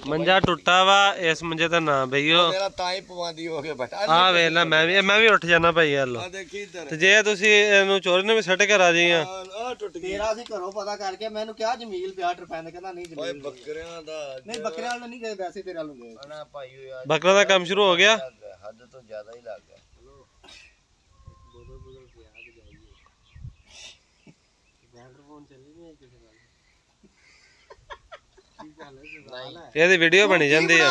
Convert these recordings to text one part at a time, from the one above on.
ਮੰਜਾ ਟੁੱਟਾ ਵਾ ਇਸ ਮੰਜੇ ਦਾ ਨਾਂ ਬਈਓ ਮੇਰਾ ਤਾਂ ਹੀ ਪਵਾਂਦੀ ਹੋ ਕੇ ਬੈਠਾ ਆ ਵੇਖ ਲੈ ਮੈਂ ਵੀ ਉੱਠ ਜਾਣਾ ਭਾਈ ਯਾਰ ਲੋ ਦੇਖੀ ਇੱਧਰ ਤੇ ਜੇ ਤੁਸੀਂ ਇਹਨੂੰ ਚੋਰੀ ਨੂੰ ਵੀ ਸੱਟ ਕੇ ਰਾਜੀ ਆ ਆ ਟੁੱਟ ਗਈ ਤੇਰਾ ਅਸੀਂ ਘਰੋਂ ਪਤਾ ਕਰਕੇ ਮੈਨੂੰ ਕਿਹਾ ਜਮੀਲ ਪਿਆ ਟਰਪੈਂਦ ਕਹਿੰਦਾ ਨਹੀਂ ਓਏ ਜਮੀਲ ਬੱਕਰਿਆਂ ਦਾ ਨਹੀਂ ਬੱਕਰਿਆਂ ਵਾਲ ਨਹੀਂ ਗਏ ਵੈਸੇ ਤੇਰੇ ਵਾਲ ਗਏ ਨਾ ਭਾਈ ਯਾਰ ਬੱਕਰਾ ਦਾ ਕੰਮ ਸ਼ੁਰੂ ਹੋ ਗਿਆ ਹੱਦ ਤੋਂ ਜ਼ਿਆਦਾ ਹੀ ਲੱਗ ਗਿਆ ਇਹਦੀ ਵੀਡੀਓ ਬਣੀ ਜਾਂਦੀ ਆ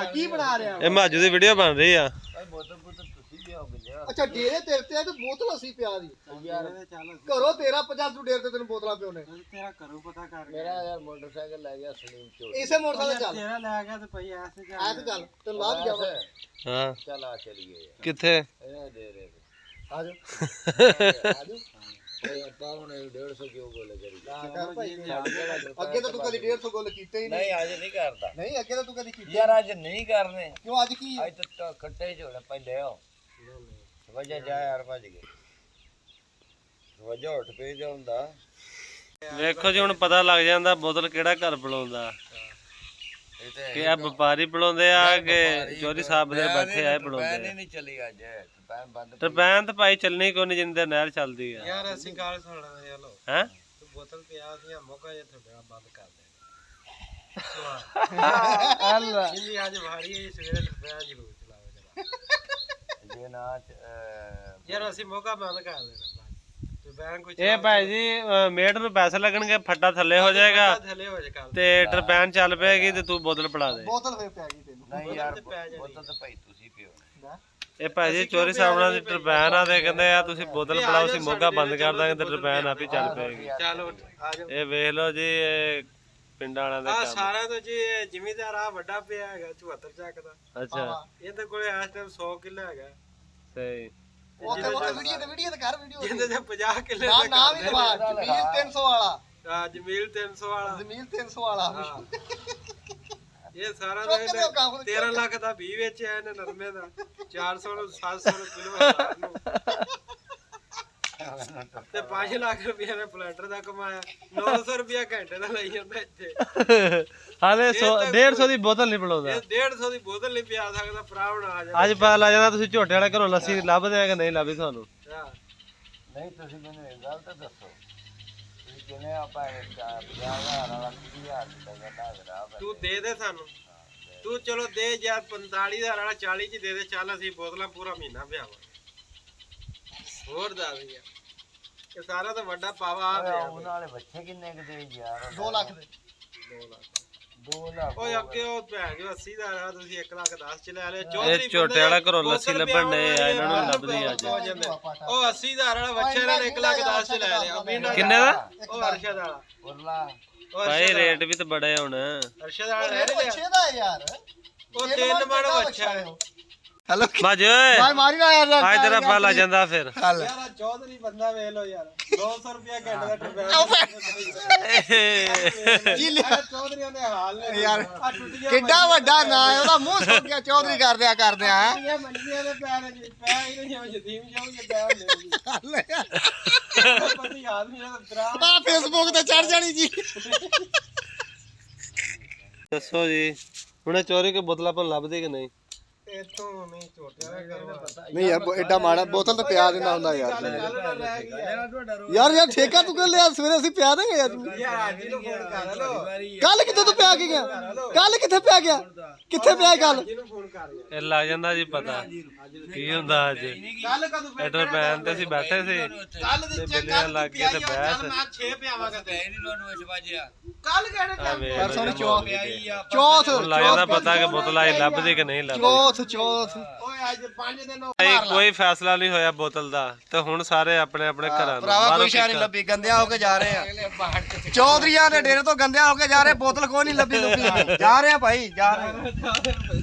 ਕੀ ਬਣਾ ਰਿਹਾ ਇਹ ਮਾਜੂ ਦੀ ਵੀਡੀਓ ਬਣ ਰਹੀ ਆ ਓਏ ਬੋਤਲ ਤੁਸੀਂ ਵੀ ਆਓ ਬਿਲਿਆ ਅੱਛਾ ਡੇਰੇ ਤੇਰੇ ਤੇ ਤੇ ਬੋਤਲ ਅਸੀਂ ਪਿਆ ਦੀ ਘਰੋਂ ਤੇਰਾ 50 ਤੂੰ ਡੇਰੇ ਤੇ ਤੈਨੂੰ ਬੋਤਲਾਂ ਪਿਉਨੇ ਤੇਰਾ ਘਰੋਂ ਪਤਾ ਕਰ ਮੇਰਾ ਯਾਰ ਮੋਟਰਸਾਈਕਲ ਲੈ ਗਿਆ ਸਲੀਮ ਚੋਰ ਇਸੇ ਮੋਟਰਸਾਈਕਲ ਚੱਲ ਤੇਰਾ ਲੈ ਗਿਆ ਤੇ ਭਈ ਐਸੇ ਜਾ ਐ ਤੇ ਚੱਲ ਤੈਨੂੰ ਲਾ ਵੀ ਜਾਵਾ ਹਾਂ ਚੱਲ ਆ ਚਲੀਏ ਕਿੱਥੇ ਇਹ ਦੇ ਰਹੇ ਆ ਜਾ ਆ ਜਾ ਓਏ ਪਾਉਣੇ 150 ਕਿਉਂ ਬੋਲੇ ਕਰੀ ਕਰ ਭਾਈ ਅੱਗੇ ਤਾਂ ਤੂੰ ਕਦੀ 150 ਗੋਲ ਕੀਤੇ ਹੀ ਨਹੀਂ ਨਹੀਂ ਅੱਜ ਨਹੀਂ ਕਰਦਾ ਨਹੀਂ ਅੱਗੇ ਤਾਂ ਤੂੰ ਕਦੀ ਕੀਤੇ ਯਾਰ ਅੱਜ ਨਹੀਂ ਕਰਨੇ ਕਿਉਂ ਅੱਜ ਕੀ ਅੱਜ ਤਾਂ ਖੱਟੇ ਝੋਲੇ ਪਹਿਲੇ ਆਓ ਵਜਾ ਜਾ ਯਾਰ ਭੱਜ ਗਏ ਵਜਾ ਉੱਠ ਪਈ ਜਾਂਦਾ ਵੇਖੋ ਜੀ ਹੁਣ ਪਤਾ ਲੱਗ ਜਾਂਦਾ ਬੋਤਲ ਕਿਹੜਾ ਘਰ ਬੁਲਾਉਂਦਾ ਇਹ ਤੇ ਕਿ ਆ ਵਪਾਰੀ ਬੁਲਾਉਂਦੇ ਆ ਕਿ ਚੋਰੀ ਸਾਹਿਬ ਦੇ ਬੈਠੇ ਆ ਬੁਲਾਉਂਦੇ ਨਹੀਂ ਚੱਲੀ ਅੱਜ ਪੈਨ ਬੰਦ ਟਰਪੈਨ ਤਾਂ ਭਾਈ ਚੱਲਣੀ ਕੋਈ ਨਹੀਂ ਜਿੰਦੇ ਨਹਿਰ ਚੱਲਦੀ ਆ ਯਾਰ ਅਸੀਂ ਗੱਲ ਸੁਣ ਰਹੇ ਲੋ ਹੈ ਤੂੰ ਬੋਤਲ ਪਿਆ ਸੀ ਮੌਕਾ ਜੇ ਤੁਹਾਡਾ ਬੰਦ ਕਰ ਦੇ ਅੱਲਾ ਜਿੰਦੀ ਅੱਜ ਭਾਰੀ ਹੈ ਸਵੇਰੇ ਟਰਪੈਨ ਜ਼ਰੂਰ ਚਲਾਵੇ ਜਰਾ ਜੇ ਨਾ ਯਾਰ ਅਸੀਂ ਮੌਕਾ ਬੰਦ ਕਰ ਦੇਣਾ ਟਰਪੈਨ ਕੋਈ ਇਹ ਭਾਈ ਜੀ ਮੇਟ ਨੂੰ ਪੈਸੇ ਲੱਗਣਗੇ ਫੱਟਾ ਥੱਲੇ ਹੋ ਜਾਏਗਾ ਥੱਲੇ ਹੋ ਜਾ ਕਰ ਤੇ ਟਰਪੈਨ ਚੱਲ ਪਏਗੀ ਤੇ ਤੂੰ ਬੋਤਲ ਪੜਾ ਦੇ ਬੋਤਲ ਫੇਰ ਪੈ ਗਈ ਤੈਨੂੰ ਨਹੀਂ ਯਾਰ ਬੋਤਲ ਤਾਂ ਭਾਈ ਤੁਸੀਂ ਪੀਓ ਇਹ ਭਾਈ ਜੀ ਚੋਰੀ ਸਾਹਿਬ ਨਾਲ ਦੀ ਟਰਪੈਨ ਆ ਤੇ ਕਹਿੰਦੇ ਆ ਤੁਸੀਂ ਬੋਤਲ ਪੜਾਓ ਅਸੀਂ ਮੋਗਾ ਬੰਦ ਕਰ ਦਾਂਗੇ ਤੇ ਟਰਪੈਨ ਆਪ ਹੀ ਚੱਲ ਪਏਗੀ ਚੱਲ ਉੱਠ ਆ ਜਾ ਇਹ ਵੇਖ ਲਓ ਜੀ ਇਹ ਪਿੰਡਾਂ ਵਾਲਿਆਂ ਦਾ ਆ ਕੰਮ ਸਾਰਾ ਤੋਂ ਜੀ ਜ਼ਿਮੀਦਾਰ ਆ ਵੱਡਾ ਪਿਆ ਹੈਗਾ 74 ਚੱਕ ਦਾ ਅੱਛਾ ਇਹਦੇ ਕੋਲੇ ਇਸ ਟਾਈਮ 100 ਕਿੱਲਾ ਹੈਗਾ ਸਹੀ ਉਹ ਵੀਡੀਓ ਤੇ ਕਰ ਵੀਡੀਓ ਜਿੰਦੇ ਤੇ 50 ਕਿੱਲੇ ਨਾ ਨਾ ਵੀ ਦਵਾ ਜ਼ਮੀਲ 300 ਵਾਲਾ ਆ ਜਮੀਲ 300 ਵਾਲਾ ਜ਼ਮੀਲ 300 ਵਾਲਾ ਇਹ ਸਾਰਾ ਚੁੱਕ ਕੇ ਦਿਓ ਕੰਮ। 13 ਲੱਖ ਦਾ 20 ਵੇਚਿਆ ਇਹਨੇ ਨਰਮੇ ਦਾ 400 ਨੂੰ 700 ਕਿਲੋ ਨੂੰ ਤੇ 5 ਲੱਖ ਰੁਪਏ ਨੇ ਪਲੈਟਰ ਦਾ ਕਮਾਇਆ 900 ਰੁਪਏ ਘੰਟੇ ਦਾ ਲਈ ਜਾਂਦਾ ਇੱਥੇ ਹਾਲੇ 150 ਦੀ ਬੋਤਲ ਨਹੀਂ ਪੜਾਉਂਦਾ ਇਹ 150 ਦੀ ਬੋਤਲ ਨਹੀਂ ਪਿਆ ਸਕਦਾ ਭਰਾਵਣਾ ਆ ਜਾ ਅੱਜ ਪਤਾ ਲੱਗ ਜਾਂਦਾ ਤੁਸੀਂ ਝੋਟੇ ਵਾਲੇ ਘਰੋਂ ਲੱਸੀ ਲੱਭਦੇ ਆ ਕਿ ਨਹੀਂ ਲੱਭੀ ਤੁਹਾਨੂੰ ਨਹੀਂ ਤੁਸੀਂ ਮੈਨੂੰ ਇਹ ਗੱਲ ਤਾਂ ਦੱਸੋ ਤੁਸੀਂ ਕਿਵੇਂ ਆਪਾਂ 50,000 ਵਾਲਾ 30,000 ਦਾ ਕਹਿੰਦਾ ਤੂੰ ਦੇ ਦੇ ਸਾਨੂੰ ਤੂੰ ਚਲੋ ਦੇ ਯਾਰ 45,000 ਵਾਲਾ 40 ਚ ਦੇ ਦੇ ਚੱਲ ਅਸੀਂ ਬੋਤਲਾਂ ਪੂਰਾ ਮਹੀਨਾ ਪਿਆਵਾਂ ਹੋਰ ਦੱਸ ਯਾਰ ਇਹ ਸਾਰਾ ਤਾਂ ਵੱਡਾ ਪਾਵਾ ਆ ਪਿਆ ਉਹਨਾਂ ਵਾਲੇ ਬੱਚੇ ਕਿੰਨੇ ਕੁ ਦੇ ਯਾਰ 2 ਲੱਖ ਦੇ 2 ਲੱਖ ਓਏ ਅੱਗੇ ਉਹ ਪੈ ਗਿਆ 80 ਦਾ ਆ ਤੁਸੀਂ 1 ਲੱਖ 10 ਚ ਲੈ ਲਿਆ ਇਹ ਚੌਧਰੀ ਝੋਟੇ ਵਾਲਾ ਘਰੋਂ ਲੱਸੀ ਲੱਭਣ ਨੇ ਆ ਇਹਨਾਂ ਨੂੰ ਲੱਭਦੀ ਅੱਜ ਉਹ 80,000 ਵਾਲਾ ਬੱਚਾ ਇਹਨਾਂ ਨੇ 1 ਲੱਖ 10 ਚ ਲੈ ਲਿਆ ਕਿੰਨੇ ਦਾ ਉਹ ਅਰਸ਼ਦ ਵਾਲਾ ਉਰਲਾ ਭਾਈ ਰੇਟ ਵੀ ਤਾਂ ਬੜੇ ਹੁਣ ਅਰਸ਼ਦ ਵਾਲਾ ਲੈ ਲਿਆ ਬੱਚੇ ਦਾ ਯਾਰ ਉਹ 3 ਮਣ ਬੱਚਾ ਹੈ ਹੈਲੋ ਬਾਜ ਓਏ ਭਾਈ ਮਾਰੀ ਨਾ ਯਾਰ ਅੱਜ ਤੇਰਾ ਫਲ ਆ ਜਾਂਦਾ ਫਿਰ ਹੱਲ ਯਾਰ ਚੌਧਰੀ ਬੰਦਾ ਵੇਖ ਲੋ ਯਾਰ 200 ਰੁਪਿਆ ਘੰਟੇ ਦਾ ਟਰਬੈਨ ਜੀ ਲਿਆ ਚੌਧਰੀਆਂ ਦੇ ਹਾਲ ਨੇ ਯਾਰ ਆ ਟੁੱਟੀਆਂ ਕਿੱਡਾ ਵੱਡਾ ਨਾਂ ਹੈ ਉਹਦਾ ਮੂੰਹ ਸੁੱਕ ਗਿਆ ਚੌਧਰੀ ਕਰਦਿਆਂ ਟੁੱਟੀਆਂ ਮੰਡੀਆਂ ਦੇ ਪੈਰ ਪੈ ਹੀ ਨਹੀਂ ਜਿਵੇਂ ਯਤੀਮ ਜਾਊਗੇ ਪੈ ਹੁੰਦੇ ਜੀ ਪਤੀ ਆਦਮੀ ਦਾ ਦਰਾ ਆ ਫੇਸਬੁੱਕ ਤੇ ਚੜ ਜਾਣੀ ਜੀ ਦੱਸੋ ਜੀ ਹੁਣੇ ਚੋਰੀ ਕੇ ਬੋਤਲਾਂ ਪਰ ਲੱਭਦੇ ਕਿ ਨਹੀਂ ਇਤੋਂ ਨਹੀਂ ਝੋਟਿਆਂ ਦਾ ਕਰਵਾ ਨਹੀਂ ਯਾਰ ਐਡਾ ਮਾੜਾ ਬੋਤਲ ਤਾਂ ਪਿਆ ਦਿੰਦਾ ਹੁੰਦਾ ਯਾਰ ਗੱਲ ਨਾ ਰਹਿ ਗਈ ਯਾਰ ਠੇਕਾ ਤੂੰ ਕਰ ਲਿਆ ਸਵੇਰੇ ਅਸੀਂ ਪਿਆ ਦੇਂਗੇ ਯਾਰ ਯਾਰ ਅੱਜ ਨੂੰ ਫੋਨ ਕਰ ਲੋ ਕੱਲ ਕਿੱਥੇ ਤੂੰ ਪਿਆ ਕੇ ਗਿਆ ਕੱਲ ਕਿੱਥੇ ਪਿਆ ਗਿਆ ਕਿੱਥੇ ਪਿਆ ਗੱਲ ਜਿਹਨੂੰ ਫੋਨ ਕਰ ਯਾਰ ਇਹ ਲੱਗ ਜਾਂਦਾ ਜੀ ਪਤਾ ਕੀ ਹੁੰਦਾ ਅੱਜ ਕੱਲ ਕਦੋਂ ਐਡਰ ਪੈਨ ਤੇ ਅਸੀਂ ਬੈਠੇ ਸੀ ਕੱਲ ਤੇ ਦੇ ਬਿੱਲੀਆਂ ਚੈੱਕ ਲੱਗ ਗਏ ਤੇ ਬਹਿਸ ਮੈਂ 6 ਪਿਆਵਾਂਗਾ ਤੇ ਨਹੀਂ ਤੁਹਾਨੂੰ ਇਸ ਵਾਜਿਆ ਕੱਲ ਕਿਹੜੇ ਆ ਟਾਈਮ ਵੇਖ ਪਰ ਸੋਨੀ ਚੌਥ ਹੁਣ ਚੌਥ ਲੱਗ ਜਾਂਦਾ ਪਤਾ ਕਿ ਬੋਤਲ ਆਈ ਲੱਭਦੀ ਕਿ ਨਹੀਂ ਲੱਭਦੀ ਚੌਥ ਓਏ ਅੱਜ 5 ਦਿਨ ਹੋ ਭਾਈ ਕੋਈ ਫੈਸਲਾ ਨਹੀਂ ਹੋਇਆ ਬੋਤਲ ਦਾ ਤੇ ਹੁਣ ਸਾਰੇ ਆਪਣੇ ਆਪਣੇ ਘਰਾਂ ਨੂੰ ਭਰਾਵਾ ਬਾਹਰੋਂ ਕੋਈ ਸ਼ਾਇ ਨਹੀਂ ਕਿੱਕਾਂ। ਲੱਭੀ ਗੰਦਿਆਂ ਹੋ ਕੇ ਜਾ ਰਹੇ ਆ ਚੌਧਰੀਆਂ ਦੇ ਡੇਰੇ ਤੋਂ ਗੰਦਿਆਂ ਹੋ ਕੇ ਜਾ ਰਹੇ ਬੋਤਲ ਕੋਈ ਨਹੀਂ ਲੱਭੀ ਜਾ ਰਹੇ ਆ ਭਾਈ ਜਾ ਰਹੇ ਆ